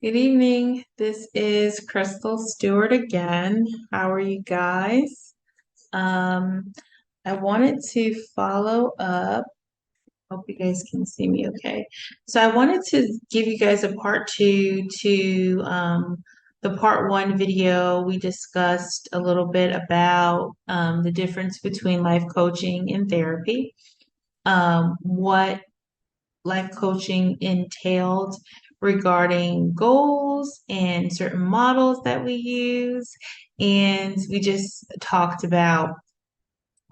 Good evening. This is Krystal Stewart again. How are you guys? Um, I wanted to follow up. Hope you guys can see me okay. So I wanted to give you guys a part two to the part one video. We discussed a little bit about the difference between life coaching and therapy, what life coaching entailed regarding goals and certain models that we use. And we just talked about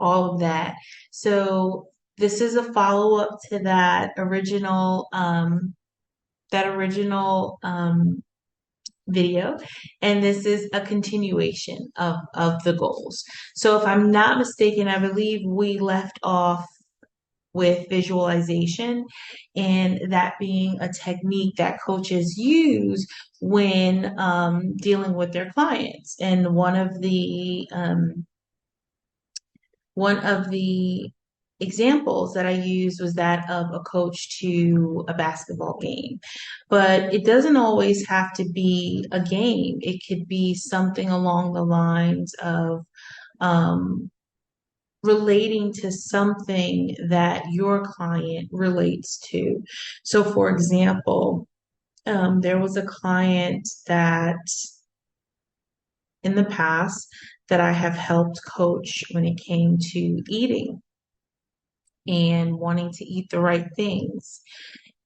all of that. So this is a follow-up to that original video, and this is a continuation of the goals. So if I'm not mistaken, I believe we left off with visualization, and that being a technique that coaches use when dealing with their clients. And one of the examples that I used was that of a coach to a basketball game. But it doesn't always have to be a game. It could be something along the lines of um, relating to something that your client relates to. So, for example, there was a client that in the past that I have helped coach when it came to eating and wanting to eat the right things.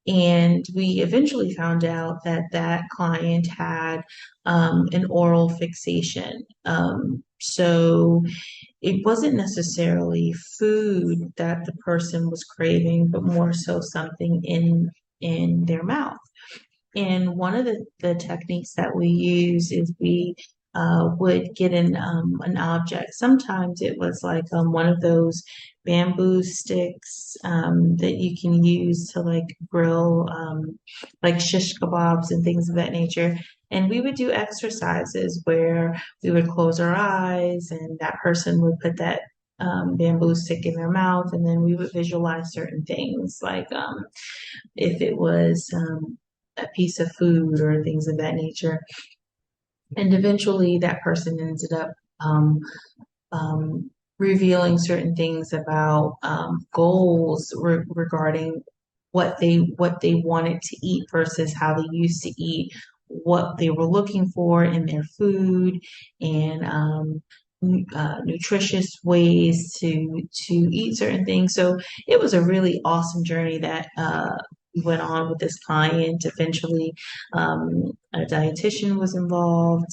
And we eventually found out that that client had an oral fixation. So it wasn't necessarily food that the person was craving, but more so something in their mouth. And one of the techniques that we use is we would get an object. Sometimes it was like one of those bamboo sticks that you can use to like grill like shish kebabs and things of that nature. And we would do exercises where we would close our eyes and that person would put that bamboo stick in their mouth, and then we would visualize certain things like if it was a piece of food or things of that nature. And eventually that person ended up um, revealing certain things about goals regarding what they wanted to eat versus how they used to eat, what they were looking for in their food, and nutritious ways to eat certain things. So it was a really awesome journey that went on with this client. Eventually, a dietitian was involved,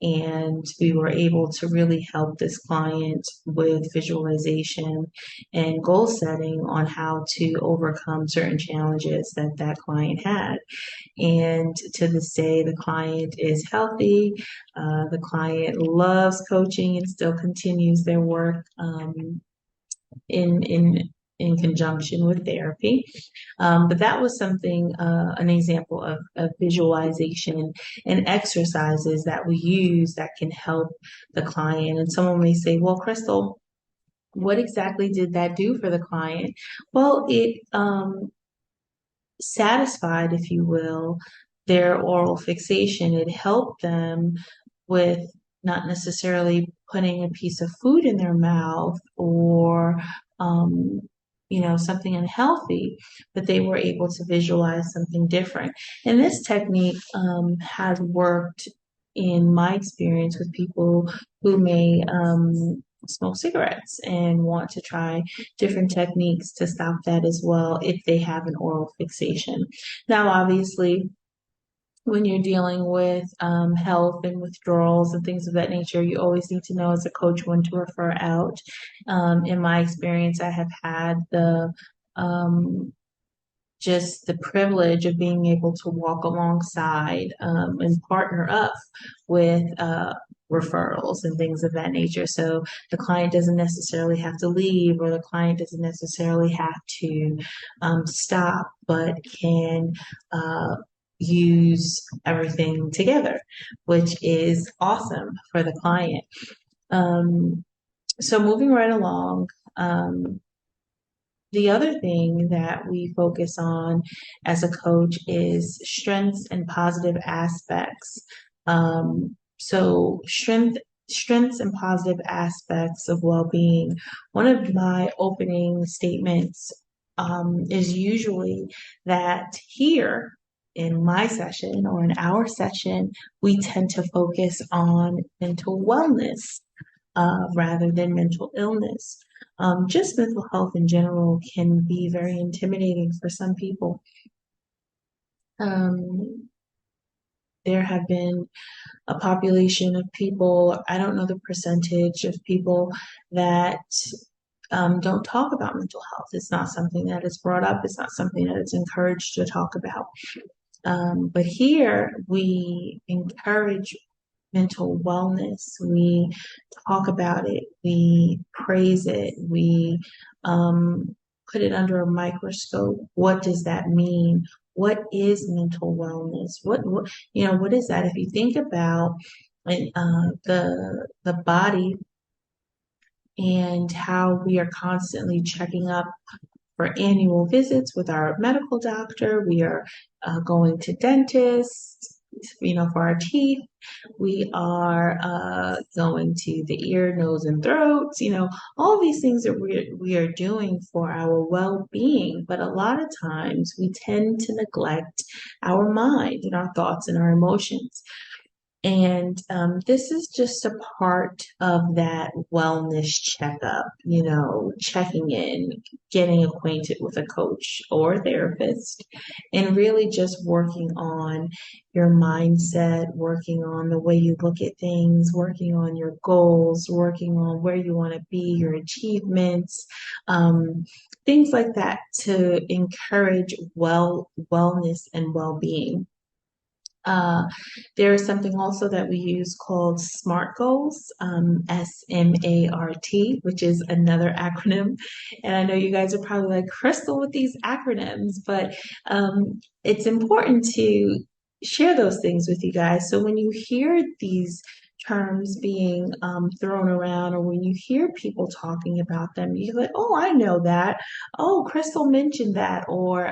and we were able to really help this client with visualization and goal setting on how to overcome certain challenges that that client had. And to this day, the client is healthy. The client loves coaching and still continues their work in in in conjunction with therapy. But that was something, an example of visualization and exercises that we use that can help the client. And someone may say, well, Krystal, what exactly did that do for the client? Well, it satisfied, if you will, their oral fixation. It helped them with not necessarily putting a piece of food in their mouth or, um, something unhealthy, but they were able to visualize something different. And this technique has worked in my experience with people who may smoke cigarettes and want to try different techniques to stop that as well if they have an oral fixation. Now, obviously, when you're dealing with health and withdrawals and things of that nature, you always need to know as a coach when to refer out. In my experience, I have had um, just the privilege of being able to walk alongside and partner up with referrals and things of that nature. So the client doesn't necessarily have to leave, or the client doesn't necessarily have to stop, but can use everything together, which is awesome for the client. Um, so moving right along, the other thing that we focus on as a coach is strengths and positive aspects. Strengths and positive aspects of well-being. One of my opening statements is usually that here in my session or in our session, we tend to focus on mental wellness rather than mental illness. Just mental health in general can be very intimidating for some people. Um, there have been a population of people, I don't know the percentage of people that don't talk about mental health. It's not something that is brought up, it's not something that is encouraged to talk about. But here we encourage mental wellness. We talk about it, we praise it, we put it under a microscope. What does that mean? What is mental wellness? What is that? If you think about the body and how we are constantly checking up for annual visits with our medical doctor. We are going to dentists, for our teeth. We are going to the ear, nose, and throats. All these things that we are doing for our well-being. But a lot of times we tend to neglect our mind and our thoughts and our emotions. And this is just a part of that wellness checkup, checking in, getting acquainted with a coach or therapist, and really just working on your mindset, working on the way you look at things, working on your goals, working on where you want to be, your achievements, things like that to encourage wellness and well-being. Uh, there is something also that we use called SMART goals, SMART, which is another acronym. And I know you guys are probably like, Krystal with these acronyms, but it's important to share those things with you guys. So when you hear these terms being thrown around, or when you hear people talking about them, you're like, oh, I know that. Oh, Krystal mentioned that, or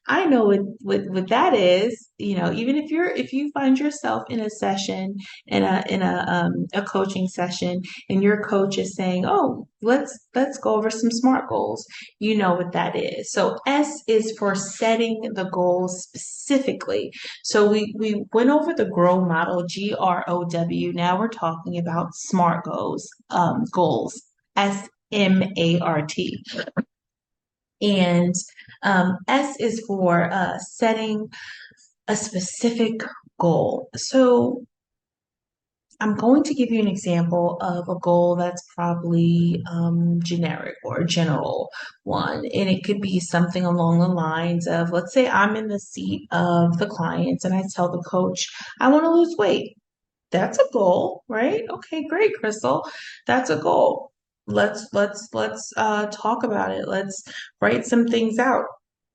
I know what that is. Even if you find yourself in a session, in a coaching session, and your coach is saying, "Oh, let's go over some SMART goals," you know what that is. So S is for setting the goals specifically. So we went over the GROW model, GROW. Now we're talking about SMART goals, SMART. And S is for setting a specific goal. So I'm going to give you an example of a goal that's probably generic or a general one. And it could be something along the lines of, let's say I'm in the seat of the clients and I tell the coach, I want to lose weight. That's a goal, right? Okay, great, Krystal. That's a goal. Let's talk about it. Let's write some things out.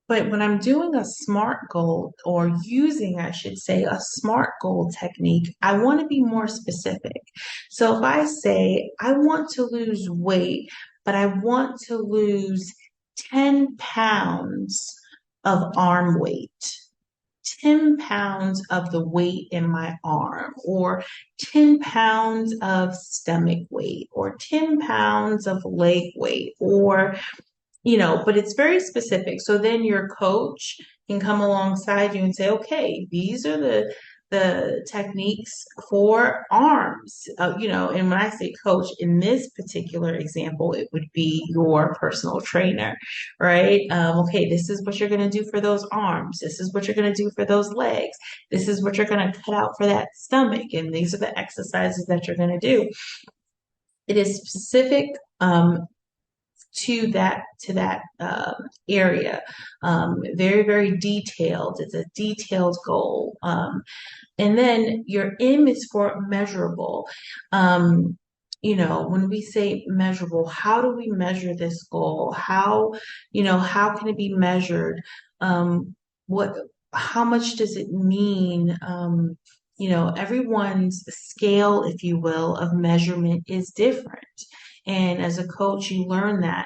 But when I'm doing a SMART goal, or using, I should say, a SMART goal technique, I want to be more specific. So if I say, I want to lose weight, but I want to lose 10 pounds of arm weight, 10 pounds of the weight in my arm, or 10 pounds of stomach weight, or 10 pounds of leg weight, or but it's very specific. So then your coach can come alongside you and say, okay, these are the techniques for arms. And when I say coach, in this particular example, it would be your personal trainer, right? Okay, this is what you're going to do for those arms. This is what you're going to do for those legs. This is what you're going to cut out for that stomach. And these are the exercises that you're going to do. It is specific to that area. Very, very detailed. It's a detailed goal. And then your M is for measurable. When we say measurable, how do we measure this goal? How can it be measured? What, how much does it mean? Everyone's scale, if you will, of measurement is different. And as a coach, you learn that.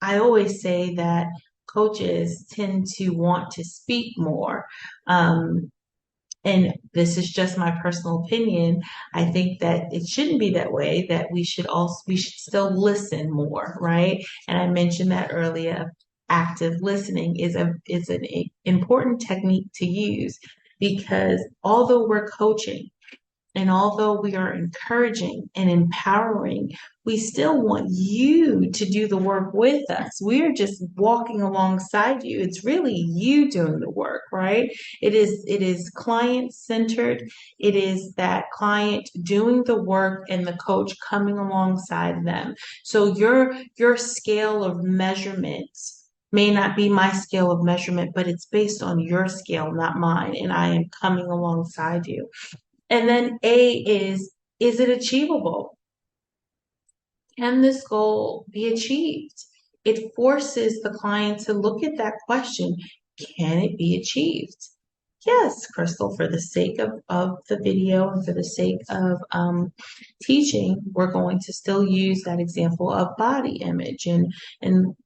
I always say that coaches tend to want to speak more. Um, and this is just my personal opinion. I think that it shouldn't be that way, that we should still listen more, right? And I mentioned that earlier. Active listening is an important technique to use because although we're coaching, and although we are encouraging and empowering, we still want you to do the work with us. We're just walking alongside you. It's really you doing the work, right? It is client centered. It is that client doing the work and the coach coming alongside them. So your scale of measurements may not be my scale of measurement, but it's based on your scale, not mine. And I am coming alongside you. And then A is it achievable? Can this goal be achieved? It forces the client to look at that question. Can it be achieved? Yes, Krystal, for the sake of the video and for the sake of teaching, we're going to still use that example of body image and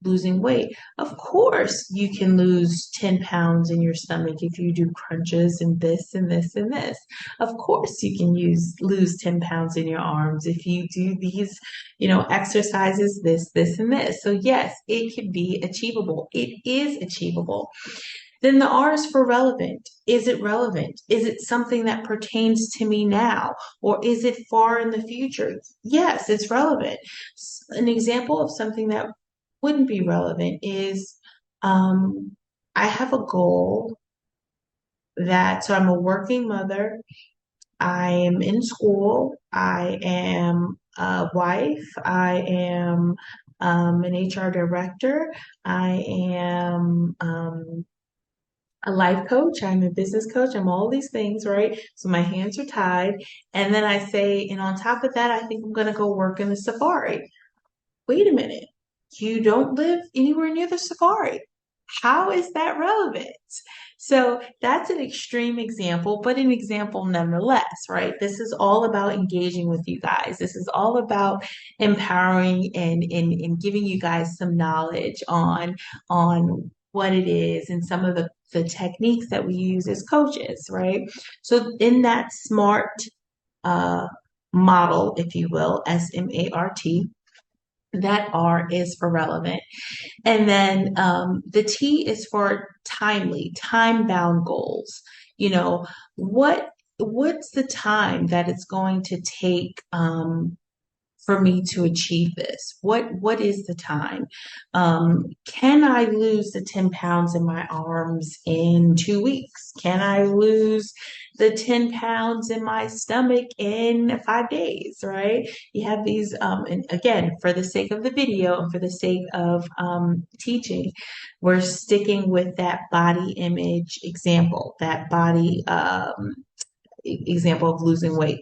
losing weight. Of course, you can lose 10 pounds in your stomach if you do crunches and this and this and this. Of course, you can lose 10 pounds in your arms if you do these, exercises, this, and this. So yes, it can be achievable. It is achievable. Then the R is for relevant. Is it relevant? Is it something that pertains to me now? Or is it far in the future? Yes, it's relevant. An example of something that wouldn't be relevant is I have a goal so I'm a working mother. I am in school. I am a wife. I am an HR director. I am a life coach, I'm a business coach, I'm all these things, right? So my hands are tied. And then I say, and on top of that, I think I'm going to go work in the safari. Wait a minute. You don't live anywhere near the safari. How is that relevant? So that's an extreme example, but an example nonetheless, right? This is all about engaging with you guys. This is all about empowering and giving you guys some knowledge on what it is and some of the techniques that we use as coaches, right? So in that SMART uh, model, if you will, SMART, that R is for relevant. And then the T is for timely, time-bound goals. You know, what's the time that it's going to take for me to achieve this? What is the time? Can I lose the 10 pounds in my arms in 2 weeks? Can I lose the 10 pounds in my stomach in 5 days, right? You have these, and again, for the sake of the video and for the sake of teaching, we're sticking with that body image example, that body example of losing weight.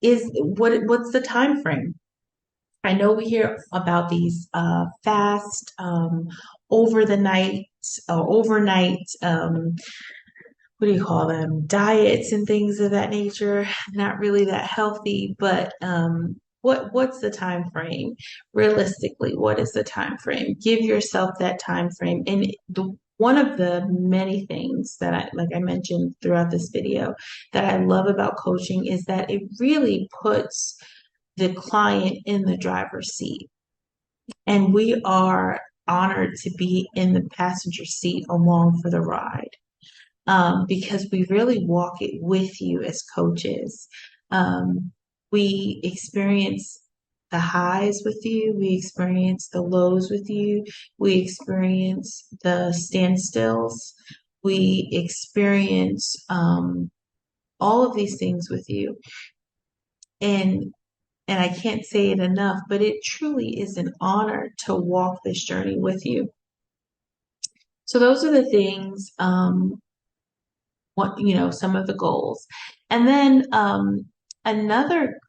What's the time frame? I know we hear about these fast over the night or overnight what do you call them, diets and things of that nature. Not really that healthy, but what's the time frame? Realistically, what is the time frame? Give yourself that time frame. And one of the many things that like I mentioned throughout this video, that I love about coaching is that it really puts the client in the driver's seat. And we are honored to be in the passenger seat along for the ride, because we really walk it with you as coaches. We experience the highs with you, we experience the lows with you, we experience the standstills, we experience all of these things with you. And I can't say it enough, but it truly is an honor to walk this journey with you. So those are the things, some of the goals. And then Another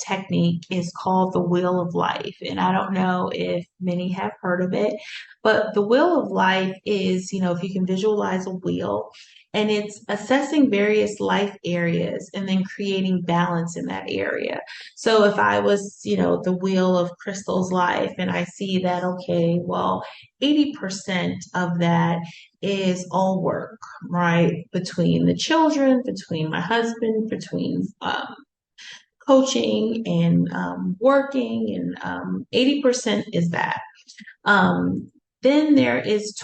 technique is called the wheel of life. And I don't know if many have heard of it, but the wheel of life is, if you can visualize a wheel, and it's assessing various life areas and then creating balance in that area. So if I was, the wheel of Krystal's life and I see that, okay, well, 80% of that is all work, right? Between the children, between my husband, between coaching and working, and 80% is that. Um, then there is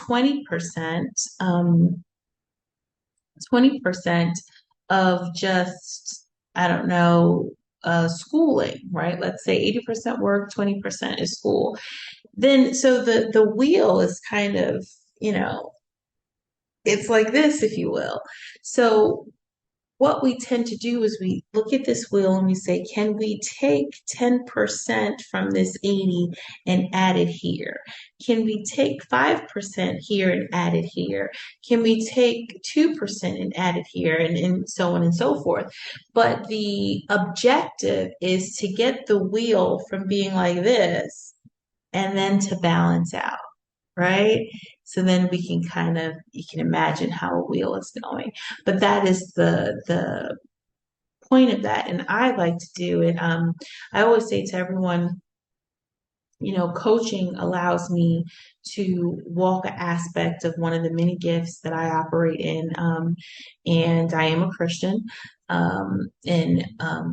20% of just, I don't know, schooling, right? Let's say 80% work, 20% is school. Then, so the wheel is kind of, it's like this, if you will. So what we tend to do is we look at this wheel and we say, can we take 10% from this 80 and add it here? Can we take 5% here and add it here? Can we take 2% and add it here? And so on and so forth. But the objective is to get the wheel from being like this and then to balance out, right? So then we can you can imagine how a wheel is going. But that is the point of that. And I like to do it. I always say to everyone, coaching allows me to walk an aspect of one of the many gifts that I operate in. And I am a Christian. And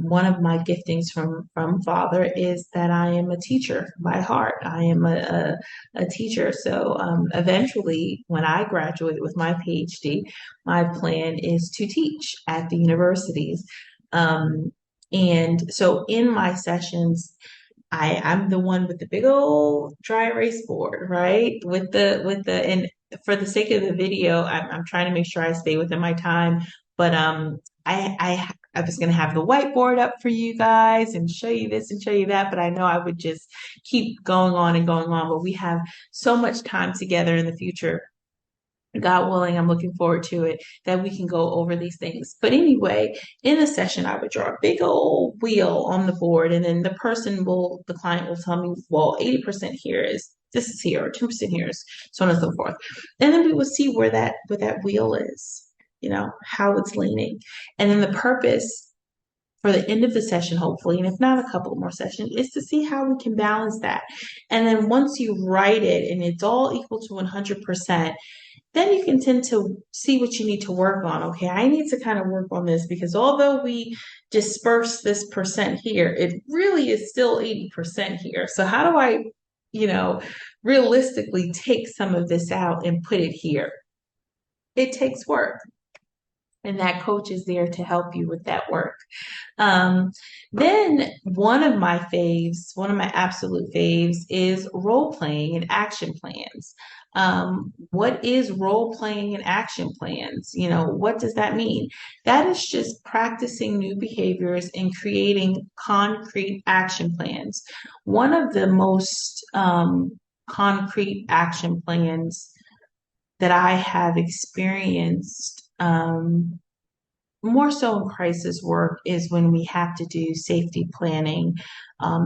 one of my giftings from Father is that I am a teacher by heart. I am a teacher. So eventually, when I graduate with my PhD, my plan is to teach at the universities. And so in my sessions, I'm the one with the big old dry erase board, right? And for the sake of the video, I'm trying to make sure I stay within my time. But I was gonna have the whiteboard up for you guys and show you this and show you that, but I know I would just keep going on and going on. But we have so much time together in the future, God willing, I'm looking forward to it, that we can go over these things. But anyway, in a session, I would draw a big old wheel on the board, and then the client will tell me, well, 80% here is this is here, or 2% here is so on and so forth. And then we will see where that wheel is, how it's leaning. And then the purpose for the end of the session, hopefully, and if not a couple more sessions, is to see how we can balance that. And then once you write it and it's all equal to 100%, then you can tend to see what you need to work on. Okay, I need to kind of work on this because although we disperse this percent here, it really is still 80% here. So how do I, realistically take some of this out and put it here? It takes work. And that coach is there to help you with that work. Um, then one of my absolute faves is role playing and action plans. What is role playing and action plans? What does that mean? That is just practicing new behaviors and creating concrete action plans. One of the most concrete action plans that I have experienced, more so in crisis work, is when we have to do safety planning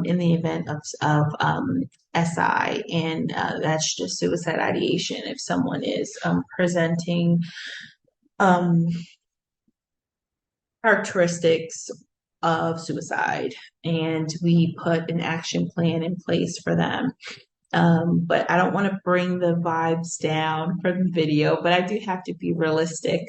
in the event of SI, and that's just suicide ideation. If someone is presenting um, characteristics of suicide, and we put an action plan in place for them. But I don't want to bring the vibes down for the video, but I do have to be realistic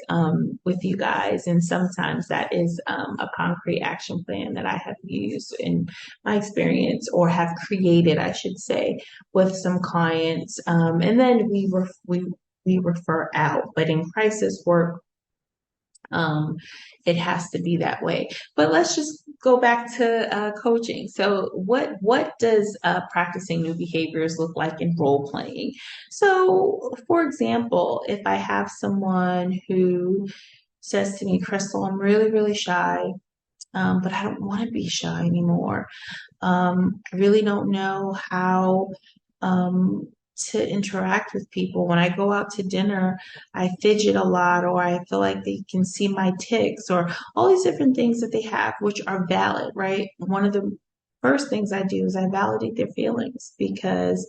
with you guys. And sometimes that is a concrete action plan that I have used in my experience, or have created, I should say, with some clients. And then we refer out. But in crisis work, um, it has to be that way. But let's just go back to coaching. So, what does practicing new behaviors look like in role playing? So, for example, if I have someone who says to me, Krystal, I'm really, really shy, but I don't want to be shy anymore. I really don't know how. Um, to interact with people. When I go out to dinner, I fidget a lot, or I feel like they can see my tics, or all these different things that they have, which are valid, right? One of the first things I do is I validate their feelings because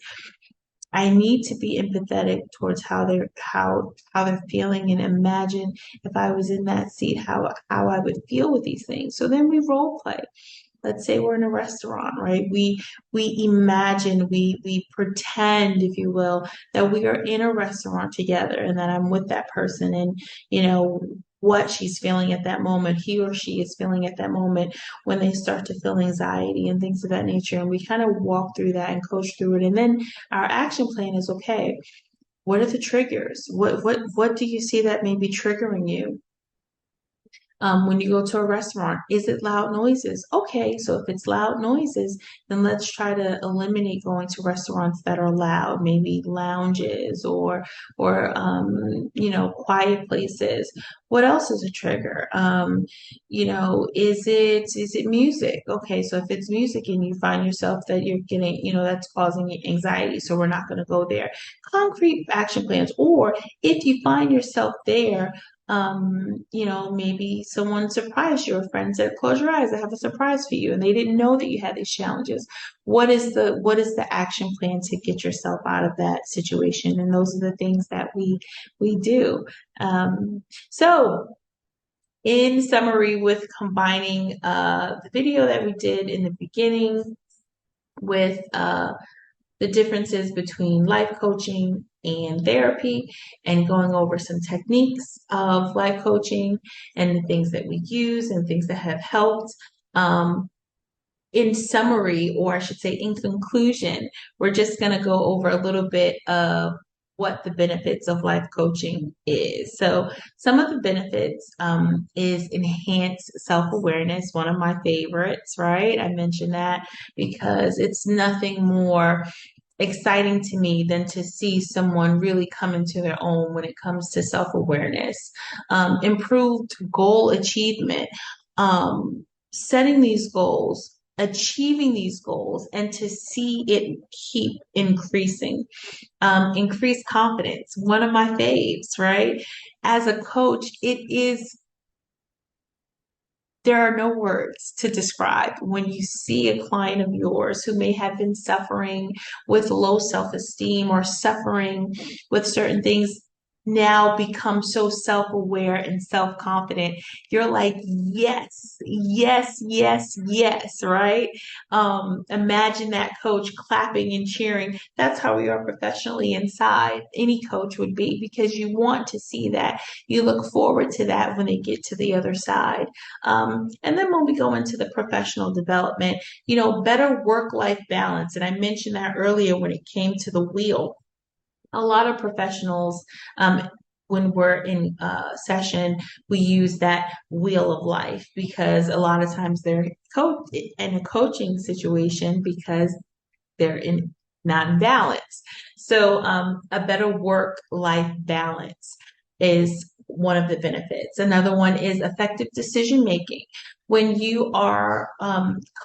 I need to be empathetic towards how they're feeling and imagine if I was in that seat, how I would feel with these things. So then we role play. Let's say we're in a restaurant, right? We imagine, we pretend, if you will, that we are in a restaurant together and that I'm with that person, and what she's feeling at that moment, he or she is feeling at that moment when they start to feel anxiety and things of that nature. And we kind of walk through that and coach through it. And then our action plan is, okay, what are the triggers? What do you see that may be triggering you? When you go to a restaurant, is it loud noises? Okay, so if it's loud noises, then let's try to eliminate going to restaurants that are loud, maybe lounges or quiet places. What else is a trigger? Is it music? Okay, so if it's music and you find yourself that you're getting, that's causing you anxiety, so we're not going to go there. Concrete action plans, or if you find yourself there, maybe someone surprised you. A friend said, "Close your eyes, I have a surprise for you," and they didn't know that you had these challenges. What is the action plan to get yourself out of that situation? And those are the things that we do. So in summary, with combining the video that we did in the beginning with the differences between life coaching and therapy, and going over some techniques of life coaching and the things that we use and things that have helped. In summary, or I should say in conclusion, we're just going to go over a little bit of what the benefits of life coaching is. So some of the benefits is enhanced self-awareness, one of my favorites, right? I mentioned that because it's nothing more exciting to me than to see someone really come into their own when it comes to self-awareness. Improved goal achievement, setting these goals, achieving these goals, and to see it keep increasing. Increased confidence, one of my faves, right? As a coach, there are no words to describe when you see a client of yours who may have been suffering with low self-esteem or suffering with certain things, now become so self-aware and self-confident. You're like, yes, yes, yes, yes, right? Imagine that coach clapping and cheering. That's how we are professionally inside. Any coach would be, because you want to see that. You look forward to that when they get to the other side. And then when we go into the professional development, better work-life balance. And I mentioned that earlier when it came to the wheel. A lot of professionals, when we're in session, we use that wheel of life because a lot of times they're in a coaching situation because they're not in balance. So a better work-life balance is one of the benefits. Another one is effective decision making. When you are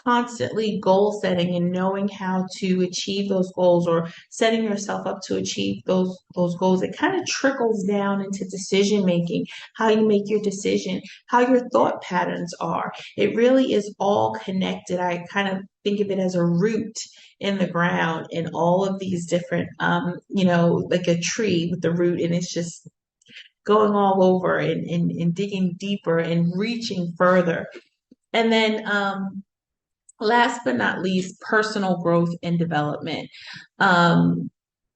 constantly goal setting and knowing how to achieve those goals, or setting yourself up to achieve those goals, it kind of trickles down into decision making, how you make your decision, how your thought patterns are. It really is all connected. I kind of think of it as a root in the ground, and all of these different, like a tree with the root, and it's just going all over and digging deeper and reaching further. And then last but not least, personal growth and development. Um,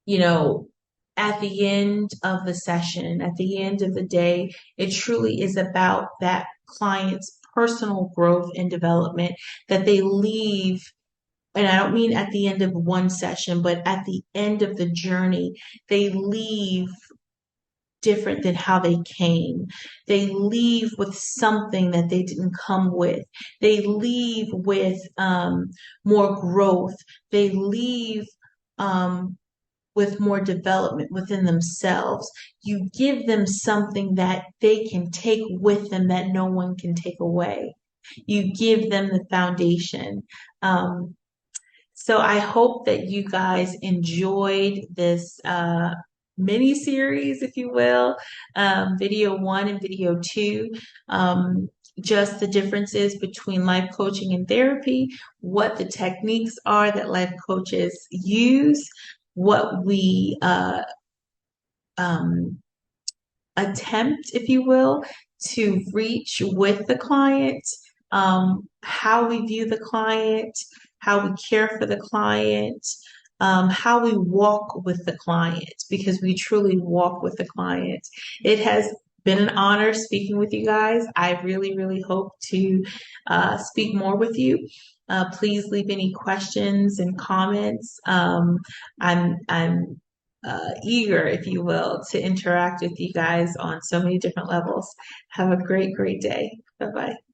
you know, at the end of the session, at the end of the day, it truly is about that client's personal growth and development, that they leave. And I don't mean at the end of one session, but at the end of the journey, they leave different than how they came. They leave with something that they didn't come with. They leave with more growth. They leave with more development within themselves. You give them something that they can take with them that no one can take away. You give them the foundation. Um, So I hope that you guys enjoyed this mini series, if you will, video one and video two. Um, just the differences between life coaching and therapy, what the techniques are that life coaches use, what we um, attempt, if you will, to reach with the client, how we view the client, how we care for the client, how we walk with the client, because we truly walk with the client. It has been an honor speaking with you guys. I really, really hope to speak more with you. Please leave any questions and comments. I'm eager, if you will, to interact with you guys on so many different levels. Have a great, great day. Bye bye.